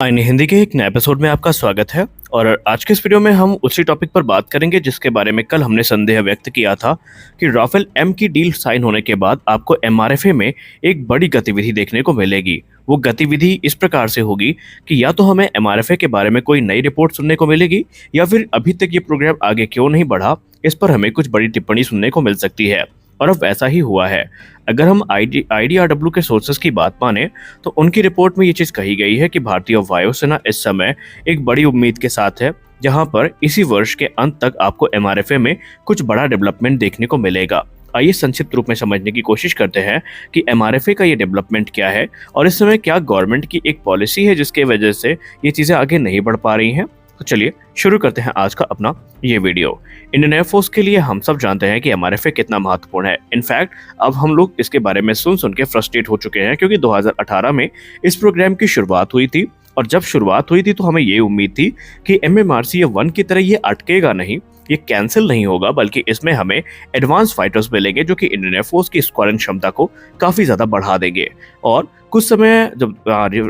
आईने हिंदी के एक नए एपिसोड में आपका स्वागत है। और आज के इस वीडियो में हम उसी टॉपिक पर बात करेंगे जिसके बारे में कल हमने संदेह व्यक्त किया था कि राफेल एम की डील साइन होने के बाद आपको एमआरएफए में एक बड़ी गतिविधि देखने को मिलेगी। वो गतिविधि इस प्रकार से होगी कि या तो हमें एमआरएफए के बारे में कोई नई रिपोर्ट सुनने को मिलेगी या फिर अभी तक ये प्रोग्राम आगे क्यों नहीं बढ़ा इस पर हमें कुछ बड़ी टिप्पणी सुनने को मिल सकती है। और अब ऐसा ही हुआ है। अगर हम आईडीआरडब्ल्यू के सोर्सेस की बात माने तो उनकी रिपोर्ट में ये चीज कही गई है कि भारतीय वायुसेना इस समय एक बड़ी उम्मीद के साथ है, जहां पर इसी वर्ष के अंत तक आपको एमआरएफए में कुछ बड़ा डेवलपमेंट देखने को मिलेगा। आइए संक्षिप्त रूप में समझने की कोशिश करते हैं कि एमआरएफए का ये डेवलपमेंट क्या है और इस समय क्या गवर्नमेंट की एक पॉलिसी है जिसके वजह से ये चीजें आगे नहीं बढ़ पा रही हैं। तो चलिए शुरू करते हैं आज का अपना ये वीडियो। इंडियन एयरफोर्स के लिए हम सब जानते हैं कि एमआरएफए कितना महत्वपूर्ण है। इनफैक्ट अब हम लोग इसके बारे में सुन के फ्रस्ट्रेट हो चुके हैं, क्योंकि 2018 में इस प्रोग्राम की शुरुआत हुई थी और जब शुरुआत हुई थी तो हमें ये उम्मीद थी कि MMRCA 1 की तरह ये अटकेगा नहीं, ये कैंसिल नहीं होगा, बल्कि इसमें हमें एडवांस फाइटर्स मिलेंगे जो कि इंडियन एयरफोर्स की स्क्वाड्रन क्षमता को काफी ज्यादा बढ़ा देंगे। और कुछ समय जब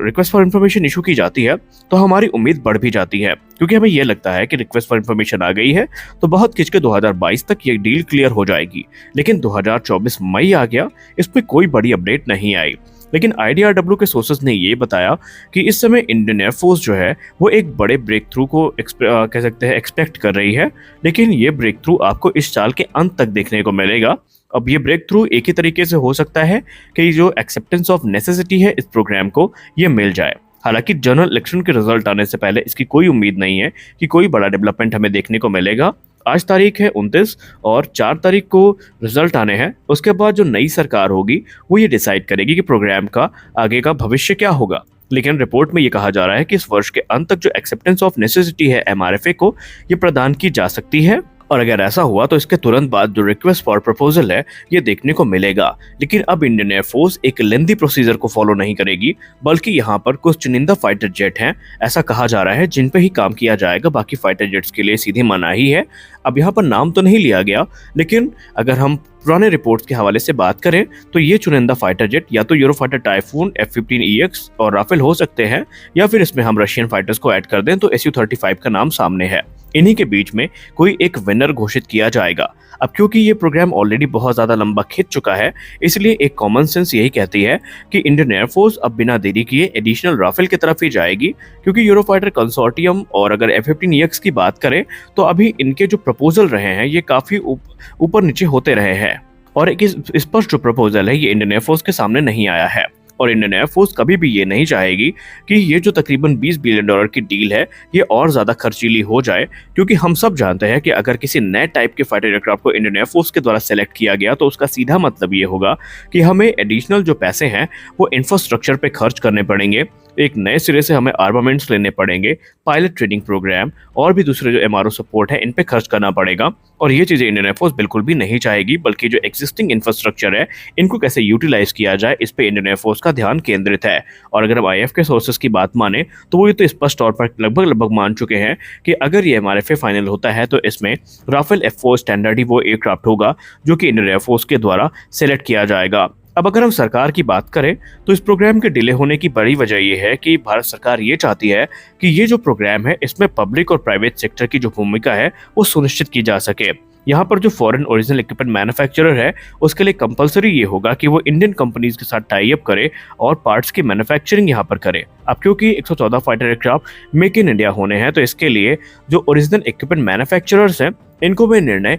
रिक्वेस्ट फॉर इन्फॉर्मेशन इशू की जाती है तो हमारी उम्मीद बढ़ भी जाती है, क्योंकि हमें यह लगता है कि रिक्वेस्ट फॉर इन्फॉर्मेशन आ गई है तो बहुत खिंच के 2022 तक ये डील क्लियर हो जाएगी। लेकिन 2024 मई आ गया, इस पर कोई बड़ी अपडेट नहीं आई। लेकिन आईडीआरडब्ल्यू के सोर्सेज ने ये बताया कि इस समय इंडियन एयरफोर्स जो है वो एक बड़े ब्रेक थ्रू को कह सकते हैं एक्सपेक्ट कर रही है, लेकिन ये ब्रेक थ्रू आपको इस साल के अंत तक देखने को मिलेगा। अब ये ब्रेक थ्रू एक ही तरीके से हो सकता है कि जो एक्सेप्टेंस ऑफ नेसेसिटी है इस प्रोग्राम को ये मिल जाए। हालांकि जनरल इलेक्शन के रिजल्ट आने से पहले इसकी कोई उम्मीद नहीं है कि कोई बड़ा डेवलपमेंट हमें देखने को मिलेगा। आज तारीख है 29 और 4 तारीख को रिजल्ट आने हैं। उसके बाद जो नई सरकार होगी वो ये डिसाइड करेगी कि प्रोग्राम का आगे का भविष्य क्या होगा। लेकिन रिपोर्ट में ये कहा जा रहा है कि इस वर्ष के अंत तक जो एक्सेप्टेंस ऑफ नेसेसिटी है एमआरएफए को ये प्रदान की जा सकती है। और अगर ऐसा हुआ तो इसके तुरंत बाद जो रिक्वेस्ट फॉर प्रपोजल है ये देखने को मिलेगा। लेकिन अब इंडियन एयरफोर्स एक लेंथी प्रोसीजर को फॉलो नहीं करेगी, बल्कि यहाँ पर कुछ चुनिंदा फाइटर जेट हैं, ऐसा कहा जा रहा है, जिन पे ही काम किया जाएगा। बाकी फाइटर जेट्स के लिए सीधी मनाही है। अब यहाँ पर नाम तो नहीं लिया गया, लेकिन अगर हम पुराने रिपोर्ट्स के हवाले से बात करें तो ये चुनिंदा फाइटर जेट या तो यूरोफाइटर टाइफून, F-15EX और राफेल हो सकते हैं, या फिर इसमें हम रशियन फाइटर्स को ऐड कर दें तो Su-35 का नाम सामने है। इन्हीं के बीच में कोई एक विनर घोषित किया जाएगा। अब क्योंकि ये प्रोग्राम ऑलरेडी बहुत ज्यादा लंबा खिंच चुका है, इसलिए एक कॉमन सेंस यही कहती है कि इंडियन एयरफोर्स अब बिना देरी किए एडिशनल राफेल की तरफ ही जाएगी, क्योंकि यूरोफाइटर कंसोर्टियम और अगर F-15EX की बात करें तो अभी इनके जो प्रपोजल रहे हैं ये काफी ऊपर नीचे होते रहे हैं और एक स्पष्ट जो प्रपोजल है ये इंडियन एयरफोर्स के सामने नहीं आया है। और इंडियन एयरफोर्स कभी भी ये नहीं चाहेगी कि ये जो तकरीबन $20 बिलियन की डील है ये और ज्यादा खर्चीली हो जाए, क्योंकि हम सब जानते हैं कि अगर किसी नए टाइप के फाइटर एयरक्राफ्ट को इंडियन एयरफोर्स के द्वारा सेलेक्ट किया गया तो उसका सीधा मतलब ये होगा कि हमें एडिशनल जो पैसे हैं वो इंफ्रास्ट्रक्चर पे खर्च करने पड़ेंगे, एक नए सिरे से हमें आर्मामेंट्स लेने पड़ेंगे, पायलट ट्रेनिंग प्रोग्राम और भी दूसरे जो एमआरओ सपोर्ट है इन पे खर्च करना पड़ेगा। और ये चीजें इंडियन एयरफोर्स बिल्कुल भी नहीं चाहेगी, बल्कि जो एक्जिस्टिंग इंफ्रास्ट्रक्चर है इनको कैसे यूटिलाइज किया जाए इस पे इंडियन एयरफोर्स का ध्यान केंद्रित है। और अगर हम आईएफ के सोर्सेस की बात माने तो वो ये तो स्पष्ट तौर पर लगभग मान चुके हैं कि अगर ये एमआरएफए फाइनल होता है तो इसमें राफेल F4 स्टैंडर्ड ही वो एयरक्राफ्ट होगा जो कि इंडियन एयरफोर्स के द्वारा सेलेक्ट किया जाएगा। अब अगर हम सरकार की बात करें तो इस प्रोग्राम के डिले होने की बड़ी वजह यह है कि भारत सरकार ये चाहती है कि ये जो प्रोग्राम है इसमें पब्लिक और प्राइवेट सेक्टर की जो भूमिका है वो सुनिश्चित की जा सके। यहाँ पर जो फॉरेन ओरिजिनल इक्विपमेंट मैन्युफैक्चरर है उसके लिए कंपलसरी ये होगा कि वो इंडियन कंपनीज के साथ टाई अप करे और पार्ट्स की मैन्युफैक्चरिंग यहाँ पर करे। अब क्योंकि 114 fighter aircraft make in India होने हैं तो इसके लिए जो ओरिजिनल इक्विपमेंट मैन्युफैक्चरर्स हैं इनको भी निर्णय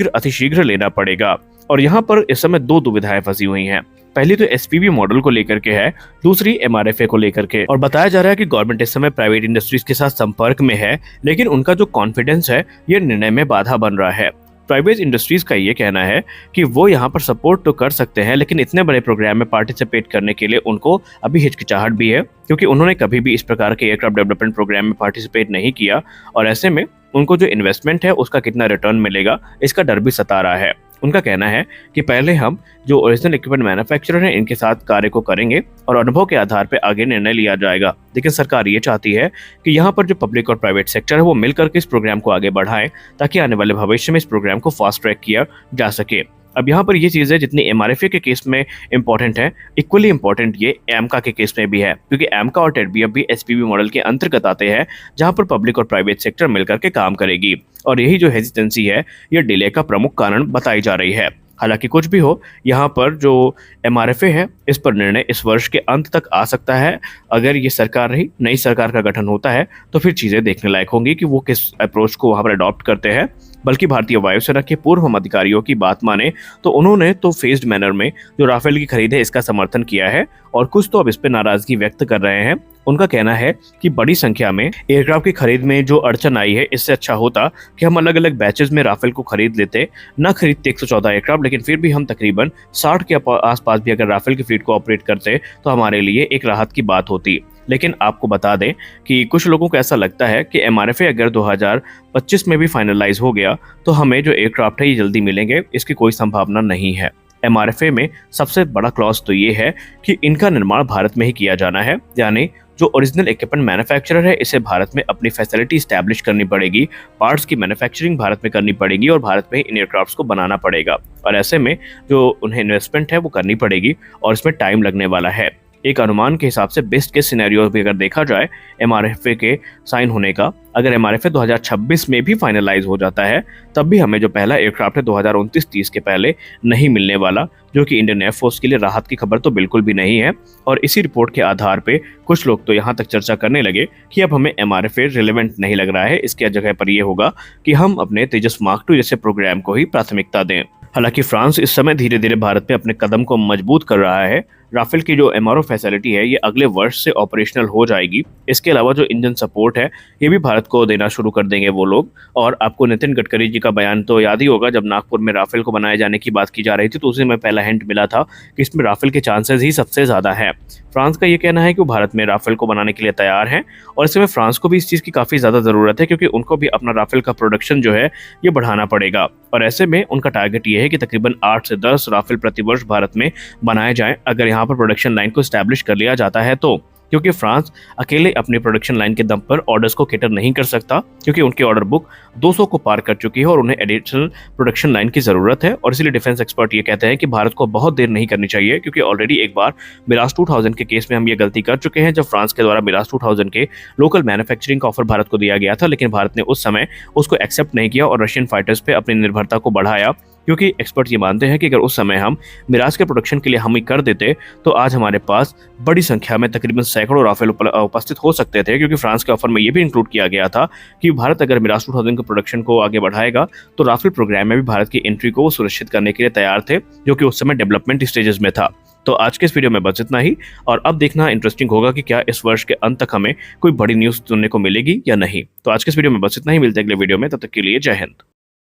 अतिशीघ्र लेना पड़ेगा। और यहाँ पर इस समय दो दुविधाएं फंसी हुई हैं। पहली तो एसपीवी मॉडल को लेकर के है, दूसरी एमआरएफए को लेकर के। और बताया जा रहा है कि गवर्नमेंट इस समय प्राइवेट इंडस्ट्रीज के साथ संपर्क में है, लेकिन उनका जो कॉन्फिडेंस है ये निर्णय में बाधा बन रहा है। प्राइवेट इंडस्ट्रीज का ये कहना है कि वो यहाँ पर सपोर्ट तो कर सकते हैं, लेकिन इतने बड़े प्रोग्राम में पार्टिसिपेट करने के लिए उनको अभी हिचकिचाहट भी है, क्योंकि उन्होंने कभी भी इस प्रकार के एयरक्राफ्ट डेवलपमेंट प्रोग्राम में पार्टिसिपेट नहीं किया और ऐसे में उनको जो इन्वेस्टमेंट है उसका कितना रिटर्न मिलेगा इसका डर भी सता रहा है। उनका कहना है कि पहले हम जो ओरिजिनल इक्विपमेंट मैन्युफैक्चरर हैं इनके साथ कार्य को करेंगे और अनुभव के आधार पर आगे निर्णय लिया जाएगा। लेकिन सरकार ये चाहती है कि यहाँ पर जो पब्लिक और प्राइवेट सेक्टर है वो मिलकर के इस प्रोग्राम को आगे बढ़ाएं, ताकि आने वाले भविष्य में इस प्रोग्राम को फास्ट ट्रैक किया जा सके। अब यहाँ पर ये चीज़ है, जितनी एमआरएफए के केस में इंपॉर्टेंट है, इक्वली इंपॉर्टेंट ये एमका के केस में भी है, क्योंकि एमका और टेडबीएफ भी एसपीवी मॉडल के अंतर्गत आते हैं, जहाँ पर पब्लिक और प्राइवेट सेक्टर मिलकर के काम करेगी। और यही जो हेजिटेंसी है, ये डिले का प्रमुख कारण बताई जा रही है। हालांकि कुछ भी हो, यहाँ पर जो एमआरएफए है, इस पर निर्णय इस वर्ष के अंत तक आ सकता है। अगर ये सरकार रही, नई सरकार का गठन होता है, तो फिर चीज़ें देखने लायक होंगी कि वो किस अप्रोच को वहाँ पर अडॉप्ट करते हैं। बल्कि भारतीय वायुसेना के पूर्व हम अधिकारियों की बात माने तो उन्होंने तो फेज्ड मैनर में जो राफेल की खरीद है, इसका समर्थन किया है, और कुछ तो अब इस पर नाराजगी व्यक्त कर रहे हैं। उनका कहना है कि बड़ी संख्या में एयरक्राफ्ट की खरीद में जो अड़चन आई है, इससे अच्छा होता कि हम अलग अलग बैचेस में राफेल को खरीद लेते, न खरीदते 114 एयरक्राफ्ट, लेकिन फिर भी हम तकरीबन 60 के आसपास भी अगर राफेल की फ्लीट को ऑपरेट करते तो हमारे लिए एक राहत की बात होती। लेकिन आपको बता दें कि कुछ लोगों को ऐसा लगता है कि एमआरएफए अगर 2025 में भी फाइनलाइज हो गया तो हमें जो एयरक्राफ्ट है ये जल्दी मिलेंगे, इसकी कोई संभावना नहीं है। एमआरएफए में सबसे बड़ा क्लॉज तो ये है कि इनका निर्माण भारत में ही किया जाना है, यानी जो ओरिजिनल इक्विपमेंट मैन्युफैक्चरर है, इसे भारत में अपनी फैसिलिटी स्टैब्लिश करनी पड़ेगी, पार्ट्स की मैन्युफैक्चरिंग भारत में करनी पड़ेगी और भारत में ही इन एयरक्राफ्ट्स को बनाना पड़ेगा। और ऐसे में जो उन्हें इन्वेस्टमेंट है वो करनी पड़ेगी और इसमें टाइम लगने वाला है। एक अनुमान के हिसाब से बेस्ट केस सिनेरियो भी अगर देखा जाए एमआरएफए के साइन होने का, अगर एमआरएफए 2026 में भी फाइनलाइज हो जाता है, तब भी हमें जो पहला एयरक्राफ्ट है 2029-30 के पहले नहीं मिलने वाला, जो कि इंडियन एयरफोर्स के लिए राहत की खबर तो बिल्कुल भी नहीं है। और इसी रिपोर्ट के आधार पे कुछ लोग तो यहाँ तक चर्चा करने लगे कि अब हमें एमआरएफए रिलेवेंट नहीं लग रहा है, इसके जगह पर यह होगा कि हम अपने तेजस मार्क 2 जैसे प्रोग्राम को ही प्राथमिकता दें। हालांकि फ्रांस इस समय धीरे धीरे भारत में अपने कदम को मजबूत कर रहा है। राफेल की जो एमआरओ फैसिलिटी है, ये अगले वर्ष से ऑपरेशनल हो जाएगी। इसके अलावा जो इंजन सपोर्ट है, ये भी भारत को देना शुरू कर देंगे वो लोग। और आपको नितिन गडकरी जी का बयान तो याद ही होगा, जब नागपुर में राफेल को बनाए जाने की बात की जा रही थी, तो उसी में पहला हिंट मिला था कि इसमें राफेल के चांसेस ही सबसे ज़्यादा है। फ्रांस का ये कहना है कि वो भारत में राफेल को बनाने के लिए तैयार हैं, और इस समय फ्रांस को भी इस चीज़ की काफ़ी ज़्यादा ज़रूरत है, क्योंकि उनको भी अपना राफेल का प्रोडक्शन जो है ये बढ़ाना पड़ेगा। और ऐसे में उनका टारगेट ये है कि तकरीबन 8 से 10 राफेल प्रतिवर्ष भारत में बनाए जाएं, अगर यहाँ पर प्रोडक्शन लाइन को स्टैब्लिश कर लिया जाता है तो। क्योंकि फ्रांस अकेले अपनी प्रोडक्शन लाइन के दम पर ऑर्डर्स को कैटर नहीं कर सकता, क्योंकि उनकी ऑर्डर बुक 200 को पार कर चुकी है और उन्हें एडिशनल प्रोडक्शन लाइन की जरूरत है। और इसलिए डिफेंस एक्सपर्ट ये कहते हैं कि भारत को बहुत देर नहीं करनी चाहिए, क्योंकि ऑलरेडी एक बार मिराज 2000 के केस में हम ये गलती कर चुके हैं, जब फ्रांस के द्वारा मिराज 2000 के लोकल मैन्युफैक्चरिंग का ऑफर भारत को दिया गया था, लेकिन भारत ने उस समय उसको एक्सेप्ट नहीं किया और रशियन फाइटर्स पे अपनी निर्भरता को बढ़ाया। क्योंकि एक्सपर्ट ये मानते हैं कि अगर उस समय हम मिराज के प्रोडक्शन के लिए हम ही कर देते, तो आज हमारे पास बड़ी संख्या में तकरीबन सैकड़ों राफेल उपस्थित हो सकते थे। क्योंकि फ्रांस के ऑफर में ये भी इंक्लूड किया गया था कि भारत अगर मिराज 2000 के प्रोडक्शन को आगे बढ़ाएगा, तो राफेल प्रोग्राम में भी भारत की एंट्री को सुनिश्चित करने के लिए तैयार थे, जो कि उस समय डेवलपमेंट स्टेजेस में था। तो आज के इस वीडियो में बस इतना ही, और अब देखना इंटरेस्टिंग होगा कि क्या इस वर्ष के अंत तक हमें कोई बड़ी न्यूज़ सुनने को मिलेगी या नहीं। तो आज के इस वीडियो में बस इतना ही, मिलते हैं अगले वीडियो में, तब तक के लिए जय हिंद।